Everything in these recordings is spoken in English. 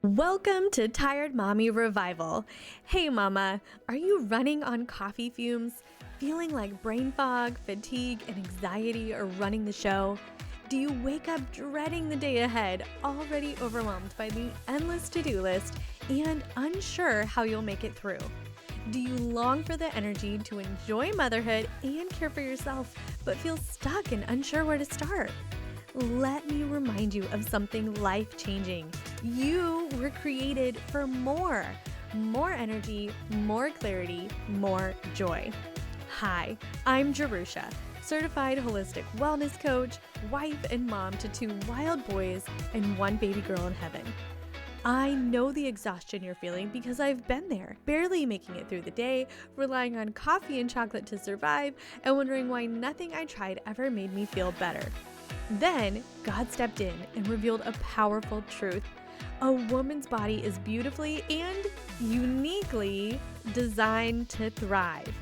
Welcome to Tired Mommy Revival. Hey mama, are you running on coffee fumes? Feeling like brain fog, fatigue, and anxiety are running the show? Do you wake up dreading the day ahead, already overwhelmed by the endless to-do list and unsure how you'll make it through? Do you long for the energy to enjoy motherhood and care for yourself, but feel stuck and unsure where to start? Let me remind you of something life-changing. You were created for more energy, more clarity, more joy. Hi, I'm Jerusha, certified holistic wellness coach, wife and mom to 2 wild boys and 1 baby girl in heaven. I know the exhaustion you're feeling because I've been there, barely making it through the day, relying on coffee and chocolate to survive, and wondering why nothing I tried ever made me feel better. Then, God stepped in and revealed a powerful truth. A woman's body is beautifully and uniquely designed to thrive.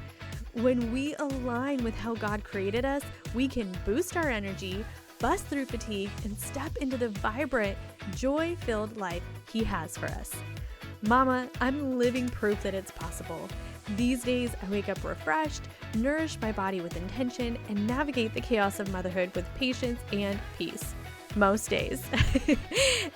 When we align with how God created us, we can boost our energy, bust through fatigue, and step into the vibrant, joy-filled life He has for us. Mama, I'm living proof that it's possible. These days, I wake up refreshed, nourish my body with intention, and navigate the chaos of motherhood with patience and peace. Most days.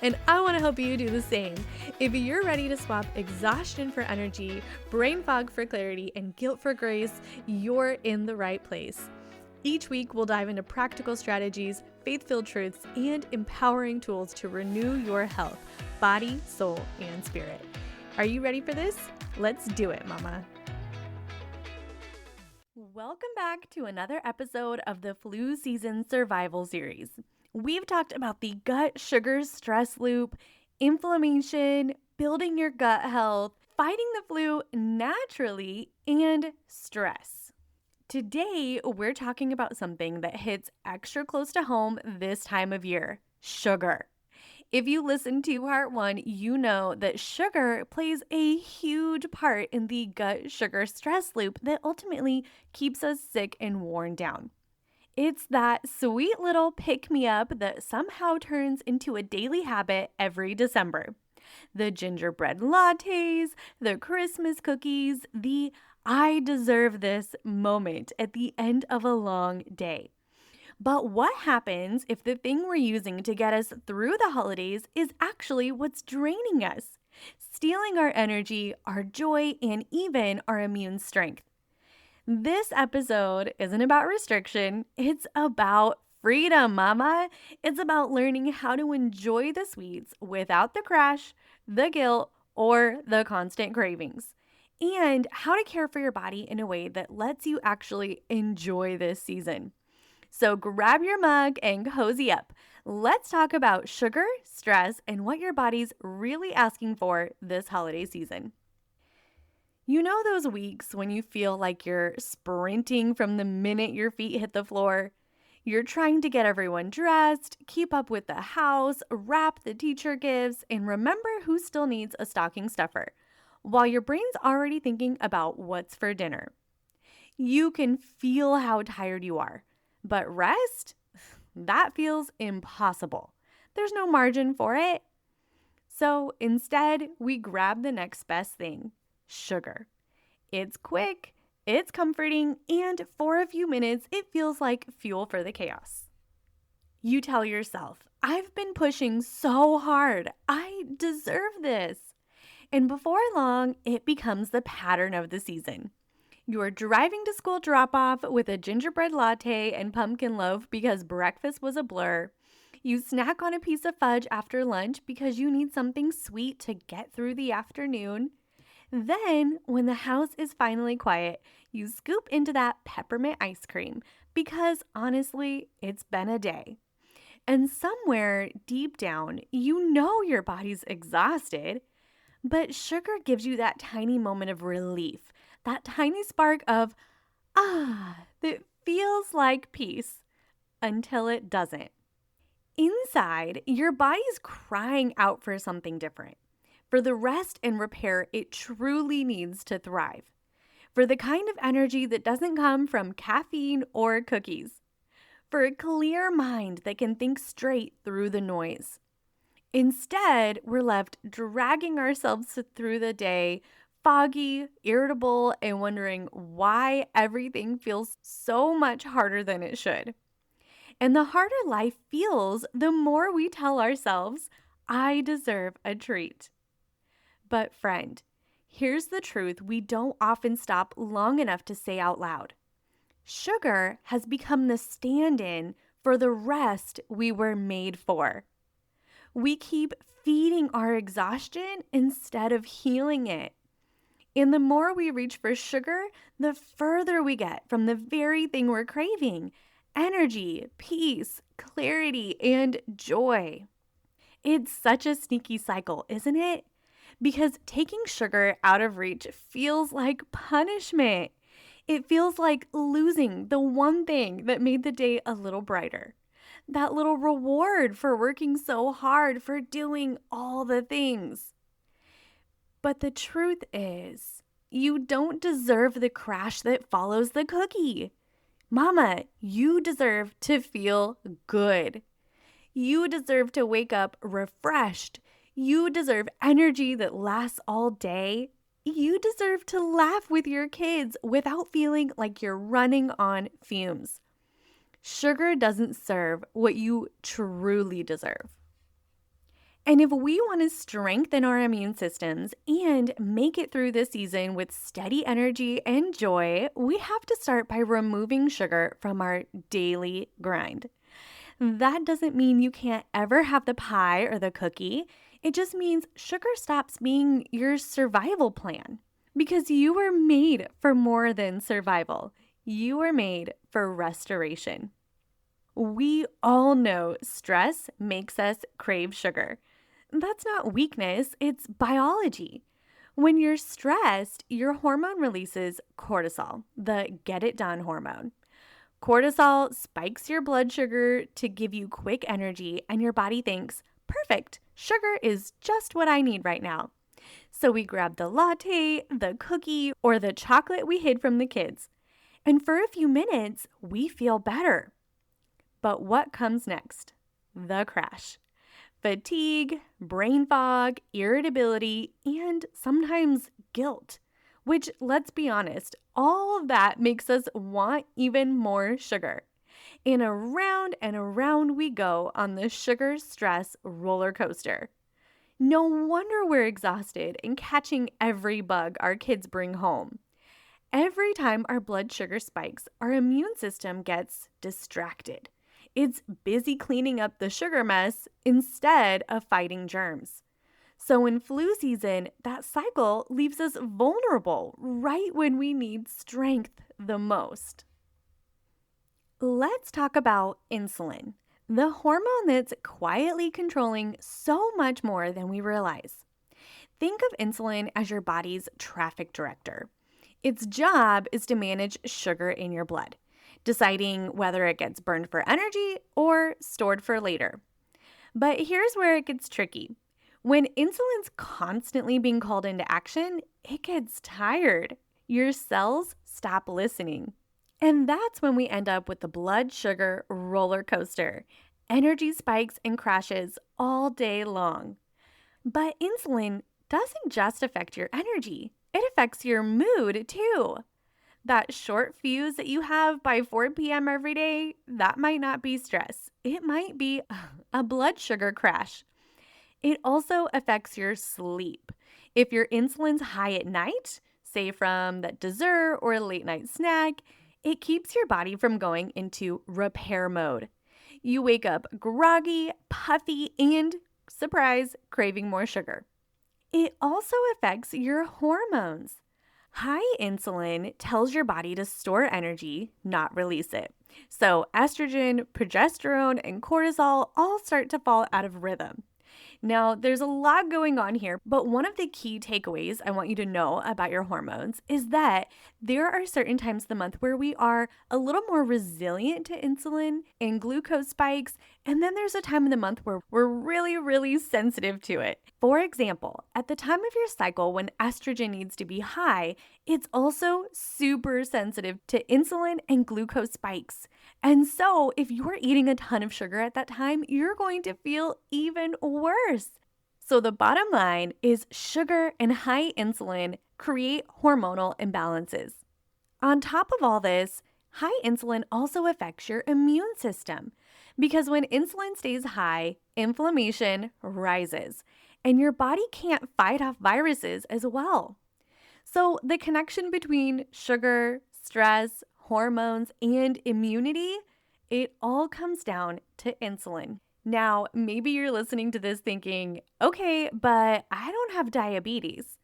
And I want to help you do the same. If you're ready to swap exhaustion for energy, brain fog for clarity, and guilt for grace, you're in the right place. Each week, we'll dive into practical strategies, faith-filled truths, and empowering tools to renew your health, body, soul, and spirit. Are you ready for this? Let's do it, mama. Welcome back to another episode of the Flu Season Survival Series. We've talked about the gut sugar stress loop, inflammation, building your gut health, fighting the flu naturally, and stress. Today, we're talking about something that hits extra close to home this time of year: sugar. If you listened to part 1, you know that sugar plays a huge part in the gut sugar stress loop that ultimately keeps us sick and worn down. It's that sweet little pick-me-up that somehow turns into a daily habit every December. The gingerbread lattes, the Christmas cookies, the I deserve this moment at the end of a long day. But what happens if the thing we're using to get us through the holidays is actually what's draining us, stealing our energy, our joy, and even our immune strength? This episode isn't about restriction, it's about freedom, mama. It's about learning how to enjoy the sweets without the crash, the guilt, or the constant cravings, and how to care for your body in a way that lets you actually enjoy this season. So grab your mug and cozy up. Let's talk about sugar, stress, and what your body's really asking for this holiday season. You know those weeks when you feel like you're sprinting from the minute your feet hit the floor? You're trying to get everyone dressed, keep up with the house, wrap the teacher gifts, and remember who still needs a stocking stuffer, while your brain's already thinking about what's for dinner. You can feel how tired you are. But rest? That feels impossible. There's no margin for it. So instead, we grab the next best thing: sugar. It's quick, it's comforting, and for a few minutes, it feels like fuel for the chaos. You tell yourself, I've been pushing so hard. I deserve this. And before long, it becomes the pattern of the season. You're driving to school drop-off with a gingerbread latte and pumpkin loaf because breakfast was a blur. You snack on a piece of fudge after lunch because you need something sweet to get through the afternoon. Then, when the house is finally quiet, you scoop into that peppermint ice cream because, honestly, it's been a day. And somewhere deep down, you know your body's exhausted, but sugar gives you that tiny moment of relief. That tiny spark of, that feels like peace until it doesn't. Inside, your body's crying out for something different, for the rest and repair it truly needs to thrive, for the kind of energy that doesn't come from caffeine or cookies, for a clear mind that can think straight through the noise. Instead, we're left dragging ourselves through the day, foggy, irritable, and wondering why everything feels so much harder than it should. And the harder life feels, the more we tell ourselves, I deserve a treat. But, friend, here's the truth we don't often stop long enough to say out loud. Sugar has become the stand in for the rest we were made for. We keep feeding our exhaustion instead of healing it. And the more we reach for sugar, the further we get from the very thing we're craving: energy, peace, clarity, and joy. It's such a sneaky cycle, isn't it? Because taking sugar out of reach feels like punishment. It feels like losing the one thing that made the day a little brighter. That little reward for working so hard, for doing all the things. But the truth is, you don't deserve the crash that follows the cookie. Mama, you deserve to feel good. You deserve to wake up refreshed. You deserve energy that lasts all day. You deserve to laugh with your kids without feeling like you're running on fumes. Sugar doesn't serve what you truly deserve. And if we want to strengthen our immune systems and make it through this season with steady energy and joy, we have to start by removing sugar from our daily grind. That doesn't mean you can't ever have the pie or the cookie. It just means sugar stops being your survival plan, because you were made for more than survival. You were made for restoration. We all know stress makes us crave sugar. That's not weakness, it's biology. When you're stressed, your hormone releases cortisol, the get it done hormone. Cortisol spikes your blood sugar to give you quick energy, and your body thinks, perfect, sugar is just what I need right now. So we grab the latte, the cookie, or the chocolate we hid from the kids. And for a few minutes, we feel better. But what comes next? The crash. Fatigue, brain fog, irritability, and sometimes guilt. Which, let's be honest, all of that makes us want even more sugar. And around we go on the sugar stress roller coaster. No wonder we're exhausted and catching every bug our kids bring home. Every time our blood sugar spikes, our immune system gets distracted. It's busy cleaning up the sugar mess instead of fighting germs. So in flu season, that cycle leaves us vulnerable right when we need strength the most. Let's talk about insulin, the hormone that's quietly controlling so much more than we realize. Think of insulin as your body's traffic director. Its job is to manage sugar in your blood, deciding whether it gets burned for energy or stored for later. But here's where it gets tricky. When insulin's constantly being called into action, it gets tired. Your cells stop listening. And that's when we end up with the blood sugar roller coaster. Energy spikes and crashes all day long. But insulin doesn't just affect your energy. It affects your mood too. That short fuse that you have by 4 p.m. every day, that might not be stress. It might be a blood sugar crash. It also affects your sleep. If your insulin's high at night, say from that dessert or a late night snack, it keeps your body from going into repair mode. You wake up groggy, puffy, and, surprise, craving more sugar. It also affects your hormones. High insulin tells your body to store energy, not release it. So estrogen, progesterone, and cortisol all start to fall out of rhythm. Now, there's a lot going on here, but one of the key takeaways I want you to know about your hormones is that there are certain times of the month where we are a little more resilient to insulin and glucose spikes, and then there's a time of the month where we're really sensitive to it. For example, at the time of your cycle when estrogen needs to be high, it's also super sensitive to insulin and glucose spikes. And so, if you're eating a ton of sugar at that time, you're going to feel even worse. So, the bottom line is sugar and high insulin create hormonal imbalances. On top of all this, high insulin also affects your immune system because when insulin stays high, inflammation rises and your body can't fight off viruses as well. So, the connection between sugar, stress, hormones, and immunity, it all comes down to insulin. Now, maybe you're listening to this thinking, okay, but I don't have diabetes.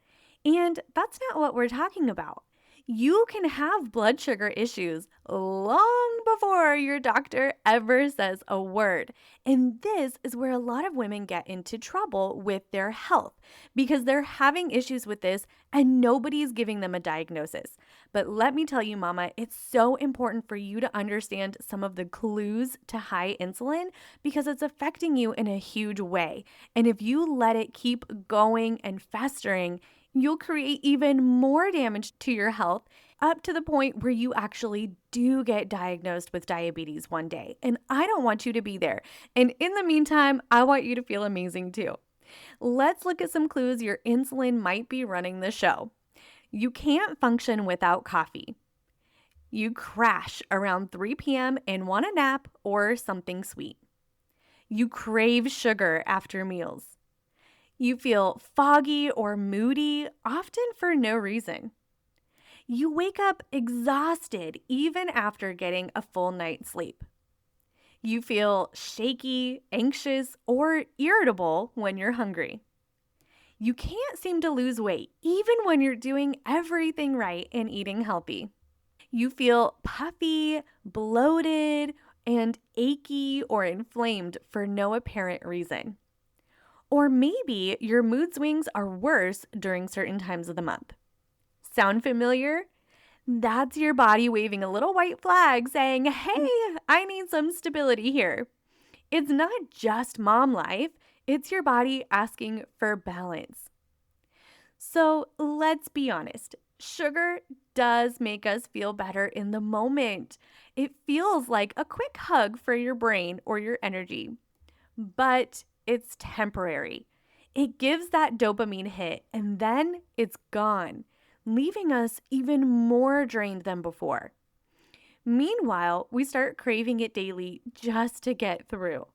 And that's not what we're talking about. You can have blood sugar issues long before your doctor ever says a word. And this is where a lot of women get into trouble with their health because they're having issues with this and nobody's giving them a diagnosis. But let me tell you, mama, it's so important for you to understand some of the clues to high insulin because it's affecting you in a huge way. And if you let it keep going and festering, you'll create even more damage to your health up to the point where you actually do get diagnosed with diabetes one day. And I don't want you to be there. And in the meantime, I want you to feel amazing too. Let's look at some clues your insulin might be running the show. You can't function without coffee. You crash around 3 p.m. and want a nap or something sweet. You crave sugar after meals. You feel foggy or moody, often for no reason. You wake up exhausted even after getting a full night's sleep. You feel shaky, anxious, or irritable when you're hungry. You can't seem to lose weight even when you're doing everything right and eating healthy. You feel puffy, bloated, and achy or inflamed for no apparent reason. Or maybe your mood swings are worse during certain times of the month. Sound familiar? That's your body waving a little white flag saying, hey, I need some stability here. It's not just mom life, it's your body asking for balance. So let's be honest. Sugar does make us feel better in the moment. It feels like a quick hug for your brain or your energy. But it's temporary. It gives that dopamine hit and then it's gone, leaving us even more drained than before. Meanwhile, we start craving it daily just to get through.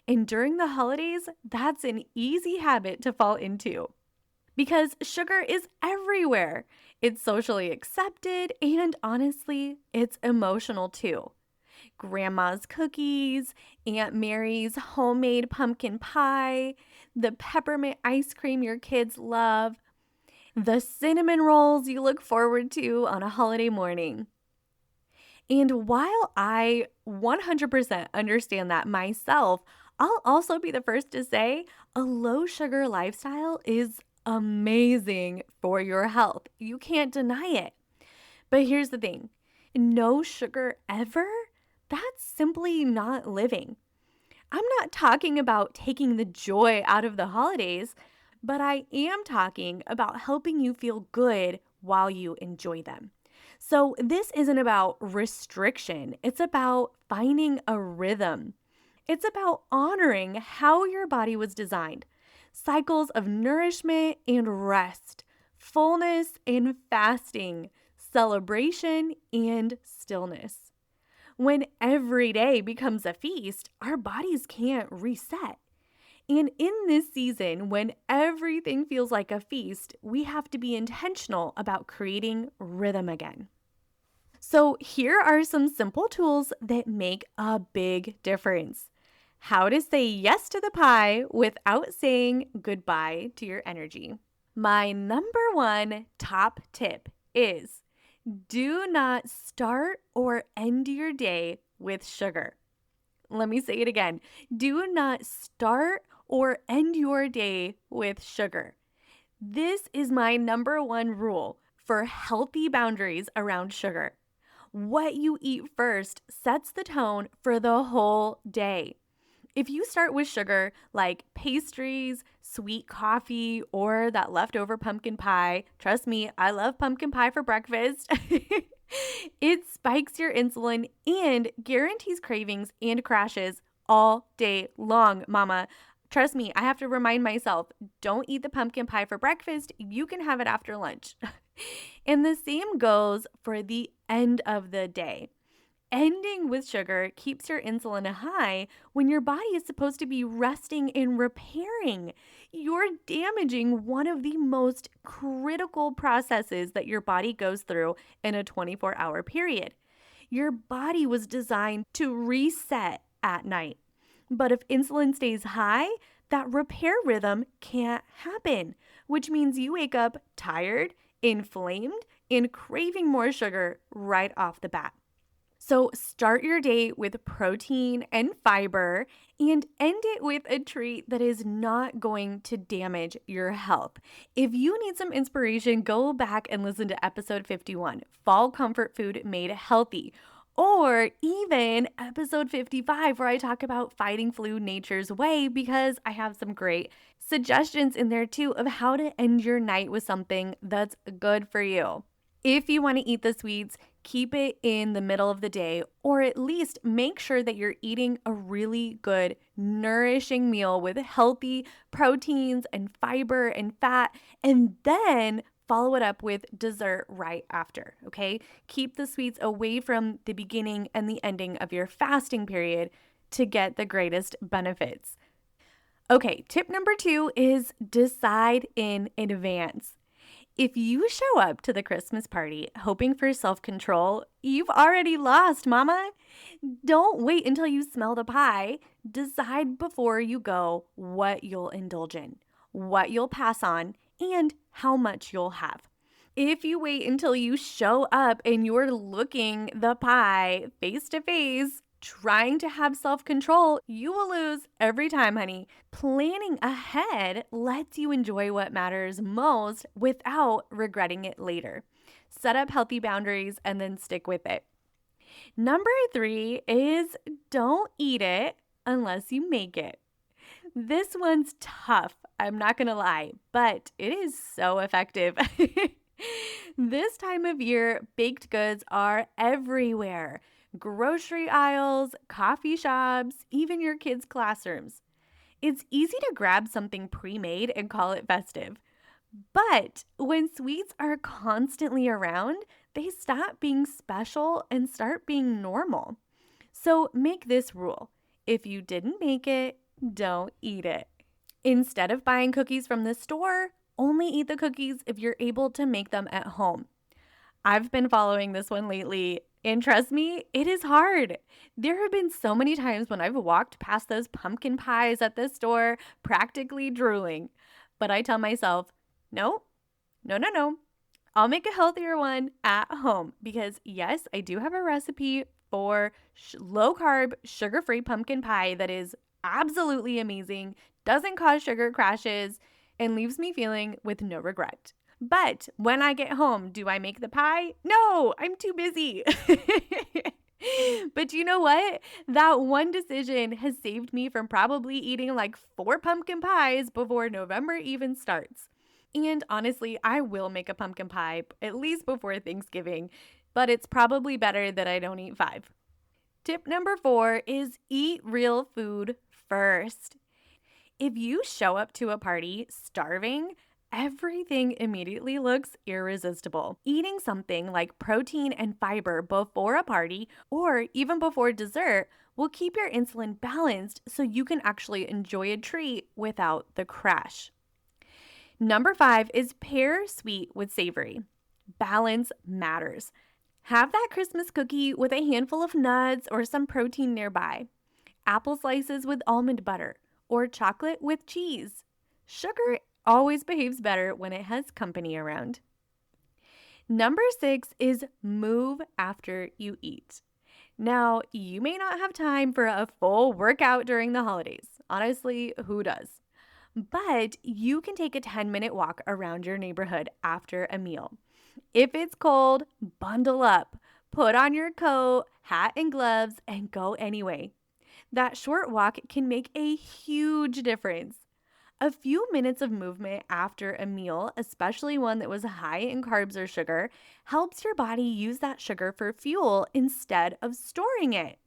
And during the holidays, that's an easy habit to fall into because sugar is everywhere. It's socially accepted and honestly, it's emotional too. Grandma's cookies, Aunt Mary's homemade pumpkin pie, the peppermint ice cream your kids love, the cinnamon rolls you look forward to on a holiday morning. And while I 100% understand that myself, I'll also be the first to say a low sugar lifestyle is amazing for your health. You can't deny it. But here's the thing, no sugar ever? That's simply not living. I'm not talking about taking the joy out of the holidays, but I am talking about helping you feel good while you enjoy them. So this isn't about restriction. It's about finding a rhythm. It's about honoring how your body was designed. Cycles of nourishment and rest, fullness and fasting, celebration and stillness. When every day becomes a feast, our bodies can't reset. And in this season, when everything feels like a feast, we have to be intentional about creating rhythm again. So, here are some simple tools that make a big difference. How to say yes to the pie without saying goodbye to your energy. My number one top tip is do not start or end your day with sugar. Let me say it again. Do not start or end your day with sugar. This is my number one rule for healthy boundaries around sugar. What you eat first sets the tone for the whole day. If you start with sugar like pastries, sweet coffee, or that leftover pumpkin pie, trust me, I love pumpkin pie for breakfast. It spikes your insulin and guarantees cravings and crashes all day long, mama. Trust me, I have to remind myself, don't eat the pumpkin pie for breakfast. You can have it after lunch. And the same goes for the end of the day. Ending with sugar keeps your insulin high when your body is supposed to be resting and repairing. You're damaging one of the most critical processes that your body goes through in a 24-hour period. Your body was designed to reset at night. But if insulin stays high, that repair rhythm can't happen, which means you wake up tired, inflamed, and craving more sugar right off the bat. So start your day with protein and fiber and end it with a treat that is not going to damage your health. If you need some inspiration, go back and listen to episode 51, Fall Comfort Food Made Healthy. Or even episode 55, where I talk about fighting flu nature's way, because I have some great suggestions in there too of how to end your night with something that's good for you. If you want to eat the sweets, keep it in the middle of the day, or at least make sure that you're eating a really good, nourishing meal with healthy proteins and fiber and fat, and then follow it up with dessert right after, okay? Keep the sweets away from the beginning and the ending of your fasting period to get the greatest benefits. Okay, tip number 2 is decide in advance. If you show up to the Christmas party hoping for self-control, you've already lost, mama. Don't wait until you smell the pie. Decide before you go what you'll indulge in, what you'll pass on, and how much you'll have. If you wait until you show up and you're looking the pie face to face, trying to have self-control, you will lose every time, honey. Planning ahead lets you enjoy what matters most without regretting it later. Set up healthy boundaries and then stick with it. Number 3 is don't eat it unless you make it. This one's tough, I'm not gonna lie, but it is so effective. This time of year, baked goods are everywhere. Grocery aisles, coffee shops, even your kids' classrooms. It's easy to grab something pre-made and call it festive. But when sweets are constantly around, they stop being special and start being normal. So make this rule. If you didn't make it, don't eat it. Instead of buying cookies from the store, only eat the cookies if you're able to make them at home. I've been following this one lately, and trust me, it is hard. There have been so many times when I've walked past those pumpkin pies at the store, practically drooling. But I tell myself, no, no, no, no. I'll make a healthier one at home because, yes, I do have a recipe for low carb, sugar free pumpkin pie that is absolutely amazing, doesn't cause sugar crashes, and leaves me feeling with no regret. But when I get home, do I make the pie? No, I'm too busy. But you know what? That one decision has saved me from probably eating like 4 pumpkin pies before November even starts. And honestly, I will make a pumpkin pie at least before Thanksgiving, but it's probably better that I don't eat 5. Tip number 4 is eat real food first. If you show up to a party starving, everything immediately looks irresistible. Eating something like protein and fiber before a party or even before dessert will keep your insulin balanced so you can actually enjoy a treat without the crash. Number 5 is pair sweet with savory. Balance matters. Have that Christmas cookie with a handful of nuts or some protein nearby. Apple slices with almond butter or chocolate with cheese. Sugar always behaves better when it has company around. Number 6 is move after you eat. Now, you may not have time for a full workout during the holidays. Honestly, who does? But you can take a 10-minute walk around your neighborhood after a meal. If it's cold, bundle up. Put on your coat, hat, and gloves, and go anyway. That short walk can make a huge difference. A few minutes of movement after a meal, especially one that was high in carbs or sugar, helps your body use that sugar for fuel instead of storing it.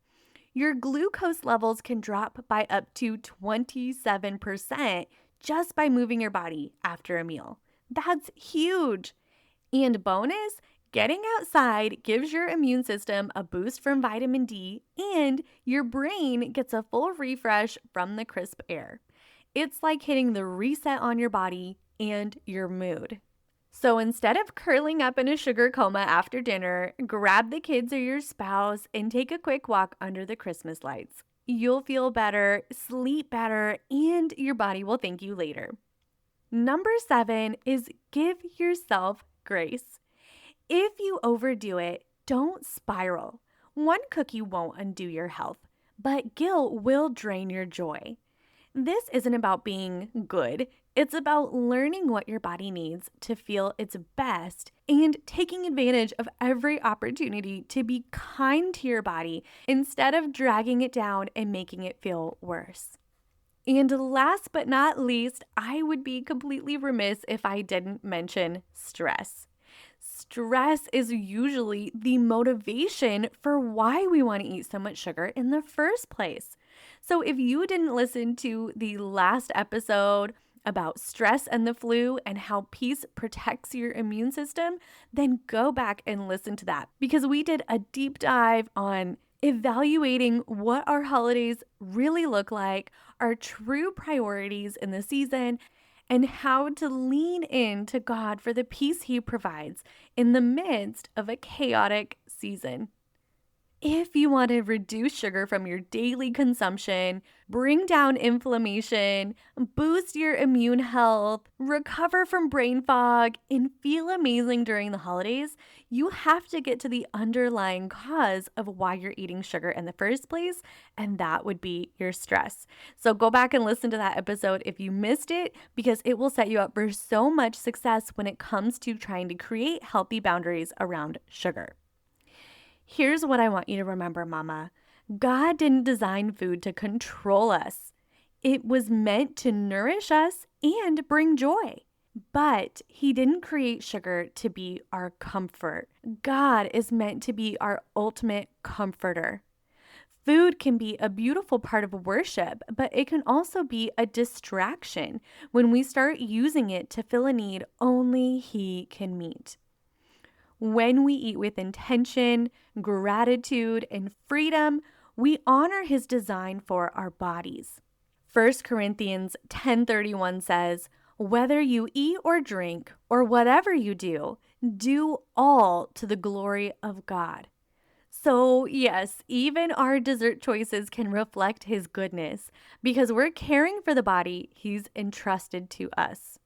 Your glucose levels can drop by up to 27% just by moving your body after a meal. That's huge. And bonus, getting outside gives your immune system a boost from vitamin D, and your brain gets a full refresh from the crisp air. It's like hitting the reset on your body and your mood. So instead of curling up in a sugar coma after dinner, grab the kids or your spouse and take a quick walk under the Christmas lights. You'll feel better, sleep better, and your body will thank you later. Number 7 is give yourself grace. If you overdo it, don't spiral. One cookie won't undo your health, but guilt will drain your joy. This isn't about being good. It's about learning what your body needs to feel its best and taking advantage of every opportunity to be kind to your body instead of dragging it down and making it feel worse. And last but not least, I would be completely remiss if I didn't mention stress. Stress is usually the motivation for why we want to eat so much sugar in the first place. So if you didn't listen to the last episode about stress and the flu and how peace protects your immune system, then go back and listen to that because we did a deep dive on evaluating what our holidays really look like, our true priorities in the season, and how to lean into God for the peace He provides in the midst of a chaotic season. If you want to reduce sugar from your daily consumption, bring down inflammation, boost your immune health, recover from brain fog, and feel amazing during the holidays, you have to get to the underlying cause of why you're eating sugar in the first place, and that would be your stress. So go back and listen to that episode if you missed it, because it will set you up for so much success when it comes to trying to create healthy boundaries around sugar. Here's what I want you to remember, Mama. God didn't design food to control us. It was meant to nourish us and bring joy. But He didn't create sugar to be our comfort. God is meant to be our ultimate comforter. Food can be a beautiful part of worship, but it can also be a distraction when we start using it to fill a need only He can meet. When we eat with intention, gratitude, and freedom, we honor His design for our bodies. 1 Corinthians 10:31 says, "Whether you eat or drink or whatever you do, do all to the glory of God." So yes, even our dessert choices can reflect His goodness because we're caring for the body He's entrusted to us.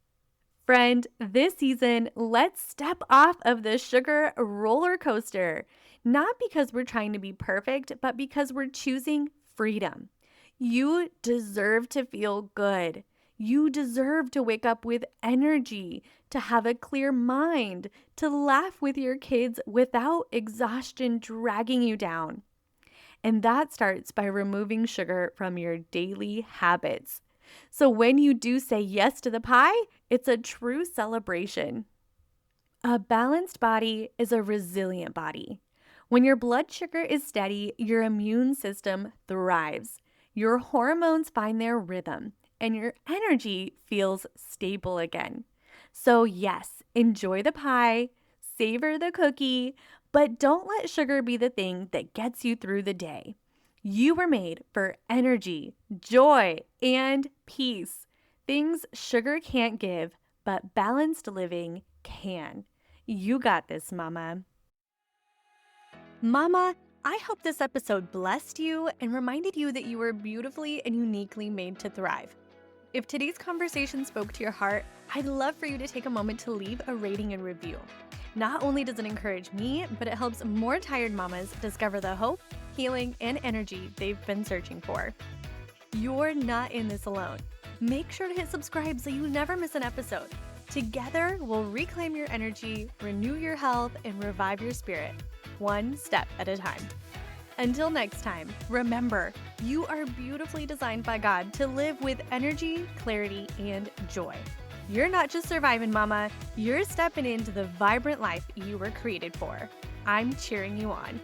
Friend, this season, let's step off of the sugar roller coaster. Not because we're trying to be perfect, but because we're choosing freedom. You deserve to feel good. You deserve to wake up with energy, to have a clear mind, to laugh with your kids without exhaustion dragging you down. And that starts by removing sugar from your daily habits. So when you do say yes to the pie, it's a true celebration. A balanced body is a resilient body. When your blood sugar is steady, your immune system thrives. Your hormones find their rhythm, and your energy feels stable again. So yes, enjoy the pie, savor the cookie, but don't let sugar be the thing that gets you through the day. You were made for energy, joy, and peace. Things sugar can't give, but balanced living can. You got this, Mama. Mama, I hope this episode blessed you and reminded you that you were beautifully and uniquely made to thrive. If today's conversation spoke to your heart, I'd love for you to take a moment to leave a rating and review. Not only does it encourage me, but it helps more tired mamas discover the hope, healing, and energy they've been searching for. You're not in this alone. Make sure to hit subscribe so you never miss an episode. Together, we'll reclaim your energy, renew your health, and revive your spirit, one step at a time. Until next time, remember, You are beautifully designed by God to live with energy, clarity, and joy. You're not just surviving, mama. You're stepping into the vibrant life you were created for. I'm cheering you on.